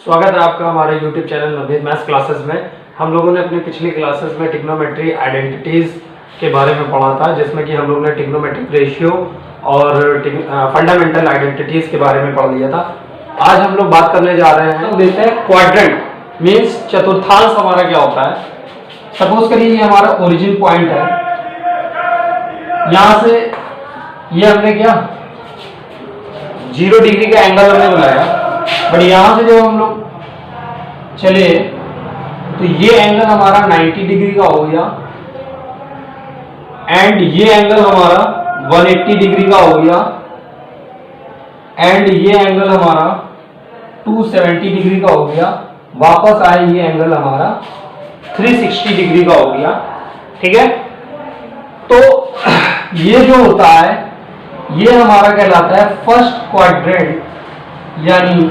स्वागत है आपका हमारे YouTube channel Navneet maths classes में। हम लोगों ने अपनी पिछली क्लासेस में ट्रिग्नोमेट्री आइडेंटिटीज के बारे में पढ़ा था, जिसमें कि हम लोगों ने ट्रिग्नोमेट्रिक रेशियो और फंडामेंटल आइडेंटिटीज के बारे में पढ़ लिया था। आज हम लोग बात करने जा रहे हैं, देखते हैं क्वाड्रेंट मीन्स चतुर्थांश हमारा क्या होता है। सपोज करिए ये हमारा ओरिजिन पॉइंट है, यहाँ से ये हमने क्या 0 डिग्री का एंगल हमने बनाया, बट यहां से जब हम लोग चले तो ये एंगल हमारा 90 डिग्री का हो गया एंड ये एंगल हमारा 180 डिग्री का हो गया एंड ये एंगल हमारा 270 डिग्री का हो गया। वापस आए ये एंगल हमारा 360 डिग्री का हो गया। ठीक है, तो ये जो होता है ये हमारा कहलाता है फर्स्ट क्वाड्रेंट यानी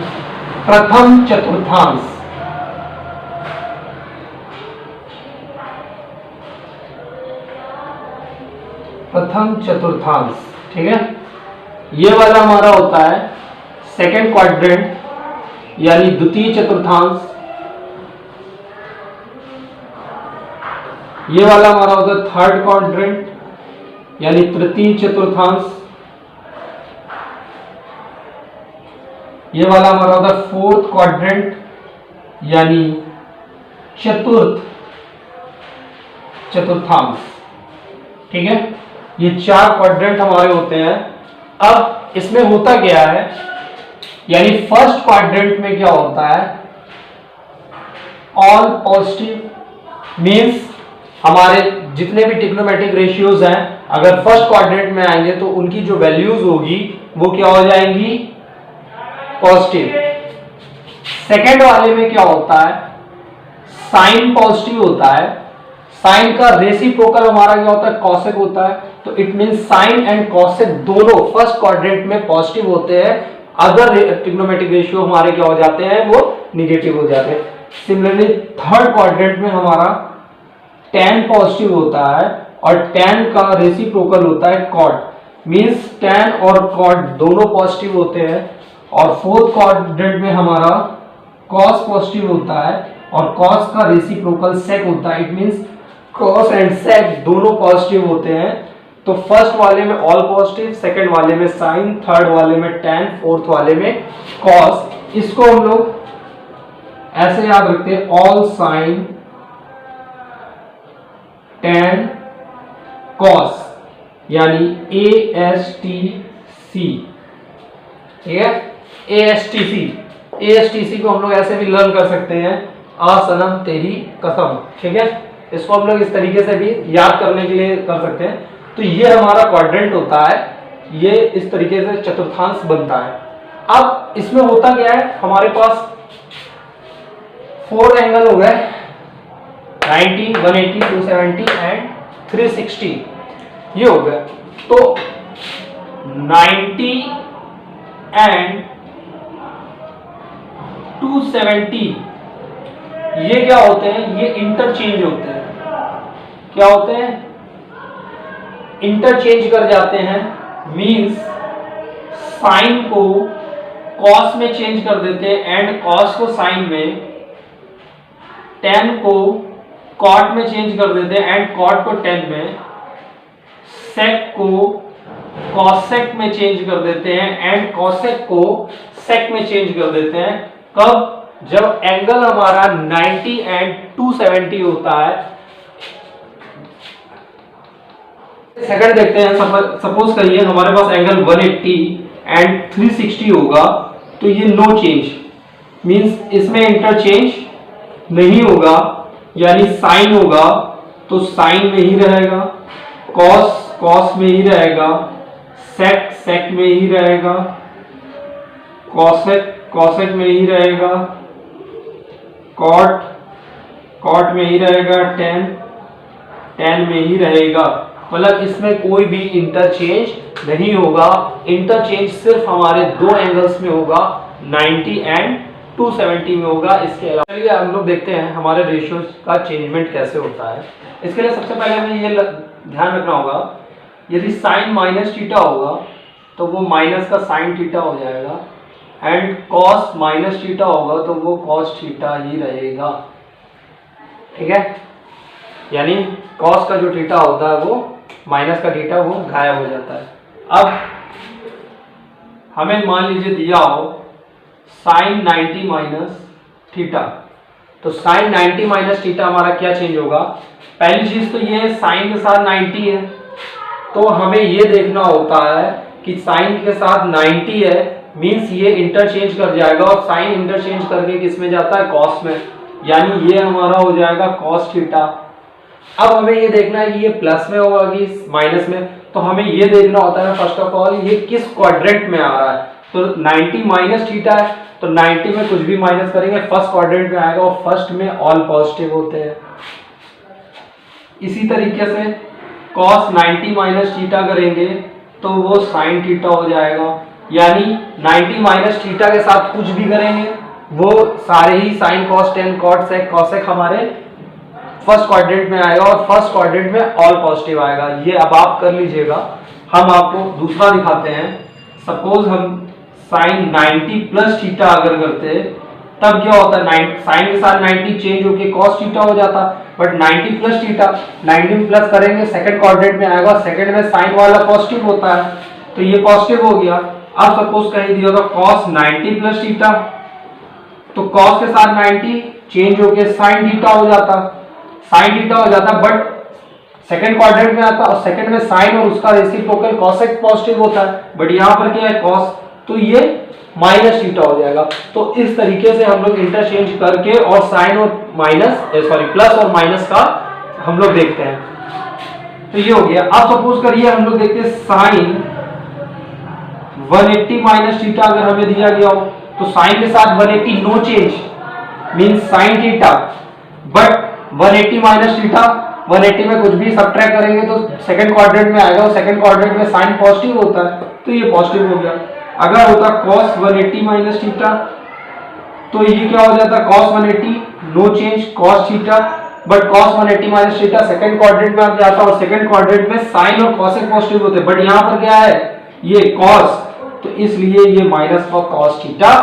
प्रथम चतुर्थांश। प्रथम चतुर्थांश, ठीक है। ये वाला हमारा होता है सेकंड क्वाड्रेंट यानी द्वितीय चतुर्थांश। ये वाला हमारा होता है थर्ड क्वाड्रेंट यानी तृतीय चतुर्थांश। ये वाला हमारा होता है फोर्थ क्वाड्रेंट यानी चतुर्थ चतुर्थांश। ठीक है, ये 4 क्वाड्रेंट हमारे होते हैं। अब इसमें होता क्या है, यानी फर्स्ट क्वाड्रेंट में क्या होता है, ऑल पॉजिटिव मींस हमारे जितने भी ट्रिग्नोमेट्रिक रेशियोज हैं अगर फर्स्ट क्वाड्रेंट में आएंगे तो उनकी जो वैल्यूज होगी वो क्या हो जाएंगी, पॉजिटिव। सेकेंड वाले में क्या होता है, साइन पॉजिटिव होता है। साइन का रेसिप्रोकल हमारा क्या होता है, कॉसेक होता है। तो it means sine and cosec दोनों फर्स्ट क्वाड्रेंट में पॉजिटिव होते हैं। अदर ट्रिग्नोमेट्रिक रेशियो हमारे क्या हो जाते हैं, वो निगेटिव हो जाते हैं। सिमिलरली थर्ड क्वाड्रेंट में हमारा tan पॉजिटिव होता है और tan का रेसिप्रोकल होता है cot मींस tan और cot दोनों पॉजिटिव होते हैं। और फोर्थ क्वाड्रेंट में हमारा cos पॉजिटिव होता है और cos का रेसिप्रोकल sec होता है। It means cos and sec दोनों पॉजिटिव होते हैं। तो फर्स्ट वाले में ऑल पॉजिटिव, सेकंड वाले में साइन, थर्ड वाले में tan, फोर्थ वाले में cos। इसको हम लोग ऐसे याद रखते हैं, ऑल साइन tan cos यानी ASTC। ठीक है, ASTC को हम लोग ऐसे भी लर्न कर सकते हैं, आ सनम तेरी कसम। ठीक है, इसको हम लोग इस तरीके से भी याद करने के लिए कर सकते हैं। तो ये हमारा क्वाड्रेंट होता है, ये इस तरीके से चतुर्थांश बनता है। अब इसमें होता क्या है, हमारे पास 4 एंगल हो गए, 90, 180, 270 एंड 360 ये हो गया। तो 90 एंड 270 ये क्या होते हैं, ये इंटरचेंज होते हैं। क्या होते हैं, इंटरचेंज कर जाते हैं। मींस साइन को कॉस में चेंज कर देते हैं एंड कॉस को साइन में, tan को कॉट में चेंज कर देते हैं एंड कॉट को tan में, सेक को कॉसेक में चेंज कर देते हैं एंड कॉसेक को सेक में चेंज कर देते हैं। कब, जब एंगल हमारा 90 एंड 270 होता है। सेकंड देखते हैं, सपोज करिए हमारे पास एंगल 180 एंड 360 होगा, तो ये नो चेंज मींस इसमें इंटरचेंज नहीं होगा, यानी साइन होगा तो साइन में ही रहेगा, कॉस कॉस में ही रहेगा, सेक सेक में ही रहेगा, कॉसेक कॉसेक में ही रहेगा, कॉट कॉट में ही रहेगा, tan में ही रहेगा। मतलब इसमें कोई भी इंटरचेंज नहीं होगा। इंटरचेंज सिर्फ हमारे 2 एंगल्स में होगा, 90 एंड 270 में होगा। इसके अलावा चलिए हम लोग देखते हैं हमारे रेशियोज का चेंजमेंट कैसे होता है। इसके लिए सबसे पहले हमें ये ध्यान रखना होगा, यदि साइन माइनस थीटा होगा तो वो माइनस का साइन थीटा हो जाएगा एंड कॉस माइनस थीटा होगा तो वो कॉस थीटा ही रहेगा। ठीक है, यानी कॉस का जो थीटा होता है वो माइनस का थीटा वो गायब हो जाता है। अब हमें मान लीजिए दिया हो साइन 90 माइनस थीटा, तो साइन 90 माइनस थीटा हमारा क्या चेंज होगा? पहली चीज तो ये साइन के साथ 90 है, तो हमें ये देखना होता है कि साइन के साथ 90 है, मींस ये इंटरचेंज कर जाएगा और साइन इंटरचेंज करके किस में जाता है? कॉस में, यानी ये हमारा हो जाएगा कॉस थीटा। अब हमें ये देखना है कि ये प्लस में होगा कि माइनस में, तो हमें ये देखना होता है फर्स्ट ऑफ ऑल ये किस क्वाड्रेंट में आ रहा है। तो 90 माइनस थीटा है, तो 90 में कुछ भी माइनस करेंगे फर्स्ट क्वाड्रेंट में आएगा, और फर्स्ट में ऑल पॉजिटिव होते हैं। इसी तरीके से cos 90 माइनस थीटा करेंगे तो वो साइन थीटा हो जाएगा, यानी 90 माइनस थीटा के साथ कुछ भी करेंगे वो सारे ही sine cos tan cot sec cosec हमारे फर्स्ट क्वाड्रेंट में आएगा, और फर्स्ट क्वाड्रेंट में ऑल पॉजिटिव आएगा। ये अब आप कर लीजिएगा। हम आपको दूसरा दिखाते हैं। सपोज हम साइन 90 प्लस थीटा अगर करते तब क्या होता है? साइन के साथ 90 चेंज होके cos थीटा हो जाता, बट 90 प्लस थीटा 90 प्लस करेंगे सेकंड क्वाड्रेंट में आएगा, सेकंड में साइन वाला पॉजिटिव होता है तो ये पॉजिटिव हो गया। अब सपोज कहीं दिया होगा cos 90 प्लस थीटा, तो cos के साथ 90 चेंज होके साइन थीटा हो जाता, साइन थीटा हो जाता, बट सेकंड क्वाड्रेंट में आता और सेकंड में साइन और उसका रेसिप्रोकल cosec पॉजिटिव होता है, बट यहाँ पर क्या है? cos, तो ये माइनस थीटा हो जाएगा। तो इस तरीके से हम लोग इंटरचेंज करके और साइन और माइनस प्लस और माइनस का हम लोग देखते हैं। तो ये हो गया। अब सपोज करिए हम लोग देखते हैं साइन 180 माइनस थीटा अगर हमें दिया गया हो, तो साइन के साथ 180 no change means sine theta, but 180 minus theta 180 में कुछ भी सब्ट्रैक्ट करेंगे तो सेकंड क्वाड्रेंट में आएगा, और सेकंड क्वाड्रेंट में साइन पॉजिटिव होता है तो ये पॉजिटिव हो गया। अगर होता cos 180 माइनस थीटा तो ये क्या हो जाता? cos 180 no change cos theta, but cos 180 minus theta second quadrant में आ जाता और सेकंड क्वाड्रेंट में साइन और cosec पॉजिटिव होते हैं, बट यहाँ पर क्या है? ये cos, तो इसलिए ये माइनस का cos थीटा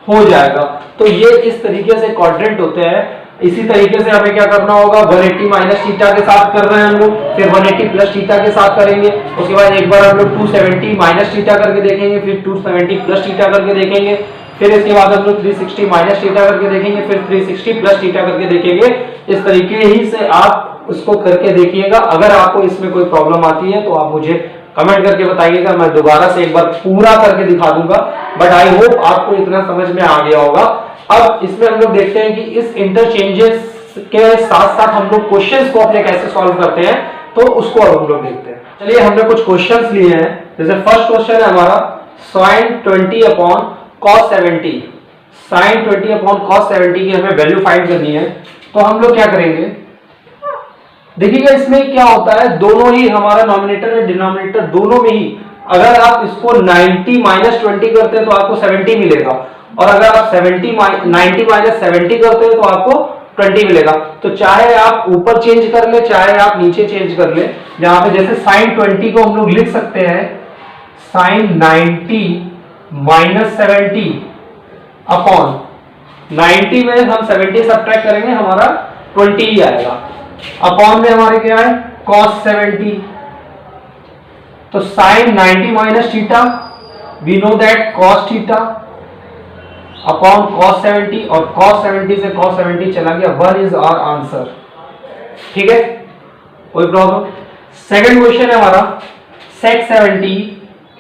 हो जाएगा। तो ये इस तरीके से क्वाड्रेंट होते हैं। इसी तरीके से हमें क्या करना होगा? 180 माइनस थीटा के साथ कर रहे हैं हम लोग, फिर 180 प्लस थीटा के साथ करेंगे, उसके बाद एक बार हम लोग 270 माइनस थीटा करके देखेंगे, फिर 270 प्लस थीटा करके देखेंगे, फिर इसके बाद हम लोग 360 माइनस थीटा करके देखेंगे, फिर 360 प्लस थीटा करके देखेंगे। इस तरीके ही से आप उसको करके देखिएगा। अगर आपको इसमें कोई प्रॉब्लम आती है तो आप मुझे कमेंट करके बताइएगा, मैं दोबारा से एक बार पूरा करके दिखा दूंगा, बट आई होप आपको इतना समझ में आ गया होगा। अब इसमें हम लोग देखते हैं कि इस इंटरचेंजेस के साथ साथ हम लोग क्वेश्चंस को अपने कैसे सॉल्व करते हैं, तो उसको अब हम लोग देखते हैं। चलिए हमने कुछ क्वेश्चंस लिए हैं। जैसे फर्स्ट क्वेश्चन है हमारा sin 20 upon cos 70, sin 20 upon cos 70 की हमें वैल्यू फाइंड करनी है। तो हम लोग क्या करेंगे? देखिएगा इसमें क्या होता है, दोनों ही हमारा नॉमिनेटर और डिनोमिनेटर दोनों में ही अगर आप इसको 90 माइनस 20 करते हैं तो आपको 70 मिलेगा, और अगर आप 90 माइनस 70 करते हैं तो आपको 20 मिलेगा। तो चाहे आप ऊपर चेंज कर ले चाहे आप नीचे चेंज कर ले, जहां पे जैसे साइन 20 को हम लोग लिख सकते हैं साइन 90 माइनस 70 अपॉन 90 में हम 70 सब्ट्रैक्ट करेंगे हमारा 20 ही आएगा, अपॉन में हमारे क्या है cos 70। तो sine 90 minus theta we know that cos theta upon cos 70, और cos 70 से cos 70 चला गया, 1 इज आवर आंसर। ठीक है, कोई प्रॉब्लम? सेकंड क्वेश्चन है हमारा sec 70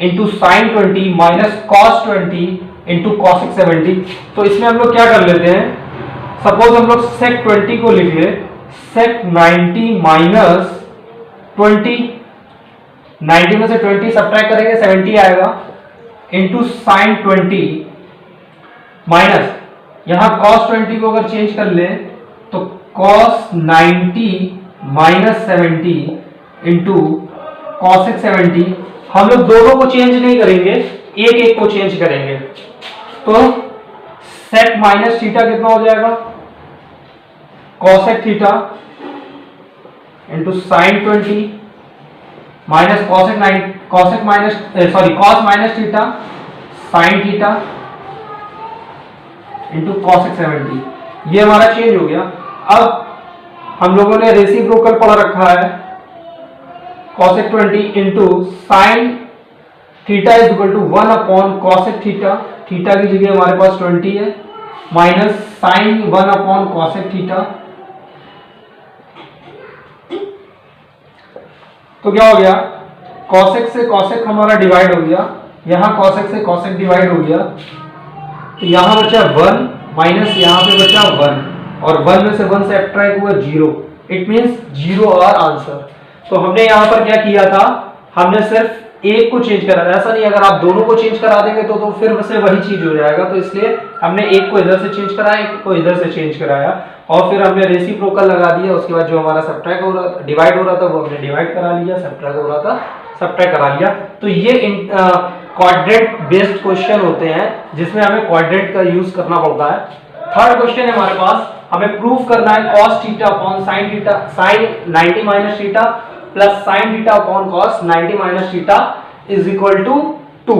into sine 20 minus cos 20 into cosec 70। तो इसमें हम लोग क्या कर लेते हैं, सपोज हम लोग sec 20 को लिख ले sec 90 माइनस 20, 90 में से 20 सब्ट्रैक्ट करेंगे 70 आएगा, इंटू साइन 20 माइनस यहां cos 20 को अगर चेंज कर ले तो cos 90 माइनस 70 इंटू cosec 70। हम लोग दोनों को चेंज नहीं करेंगे, एक एक को चेंज करेंगे। तो sec माइनस थीटा कितना हो जाएगा cosec theta into sine 20 minus cos minus theta sine theta into cosec 70, ये हमारा चेंज हो गया। अब हम लोगों ने रेसिप्रोकल पढ़ रखा है, cosec 20 into sine theta is equal to 1 upon cosec theta, theta की जगह हमारे पास 20 है, minus sine 1 upon cosec theta. तो क्या हो गया, कॉसेक से कॉसेक हमारा डिवाइड हो गया, यहां कॉसेक से कॉसेक डिवाइड हो गया, तो यहां बचा 1 माइनस यहां पे बचा 1, और 1 में से 1 से सब्ट्रैक्ट हुआ 0, इट मींस 0 और आंसर। तो हमने यहां पर क्या किया था, हमने सिर्फ एक को चेंज करा, ऐसा नहीं अगर आप दोनों को चेंज करा देंगे तो फिर से वही चीज हो जाएगा, तो इसलिए हमने एक को इधर से चेंज कराया, एक को इधर से चेंज कराया, और फिर हमने रेसिप्रोकल लगा दिया। उसके बाद जो हमारा सब्ट्रैक्ट हो रहा था, डिवाइड हो रहा था, वो हमने डिवाइड करा लिया, सब्ट्रैक्ट हो रहा था, सब्ट्रैक्ट करा लिया। तो ये क्वाड्रेंट बेस्ड क्वेश्चन होते हैं जिसमें हमें क्वाड्रेंट का यूज करना पड़ता है। थर्ड क्वेश्चन है हमारे पास, हमें प्रूव करना है cos theta upon sin theta, sin 90 minus theta plus sin theta upon cos 90 minus theta is equal to 2।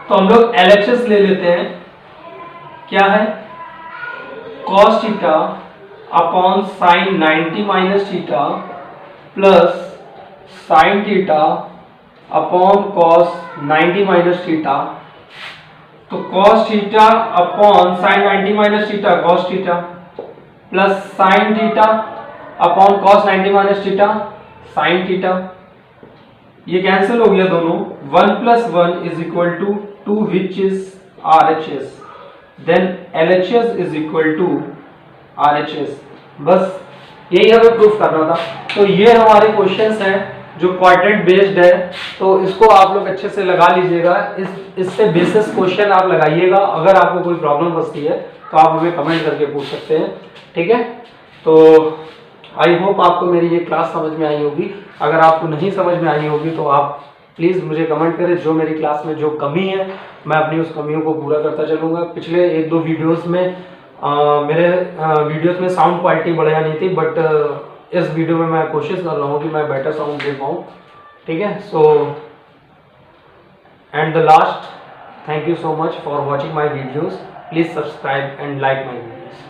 तो हम लोग LHS ले लेते हैं, क्या है cos theta upon sin 90 minus theta plus sin theta upon cos 90 minus theta. तो cos theta upon sin 90 minus theta cos theta plus sin theta upon cos 90 minus theta sin theta, ये cancel हो गया दोनों, 1 plus 1 is equal to 2 which is RHS, then LHS is equal to RHS। बस यही हमें proof करना था। तो ये हमारे क्वेश्चंस हैं जो क्वाड्रेंट बेस्ड है, तो इसको आप लोग अच्छे से लगा लीजिएगा, इससे बेसिस क्वेश्चन आप लगाइएगा। अगर आपको कोई प्रॉब्लम बचती है तो आप हमें कमेंट करके पूछ सकते हैं, ठीक है। तो आई होप आपको मेरी ये क्लास समझ में आई होगी। अगर आपको नहीं समझ में आई होगी तो आप प्लीज़ मुझे कमेंट करें, जो मेरी क्लास में जो कमी है मैं अपनी उस कमियों को पूरा करता चलूँगा। पिछले 1-2 वीडियोज़ में मेरे वीडियोज़ में साउंड क्वालिटी बढ़िया नहीं थी, बट इस वीडियो में मैं कोशिश कर रहा हूँ कि मैं बेटर साउंड दे पाऊँ, ठीक है। So and the last, thank you so much for watching my videos, please subscribe and like my videos.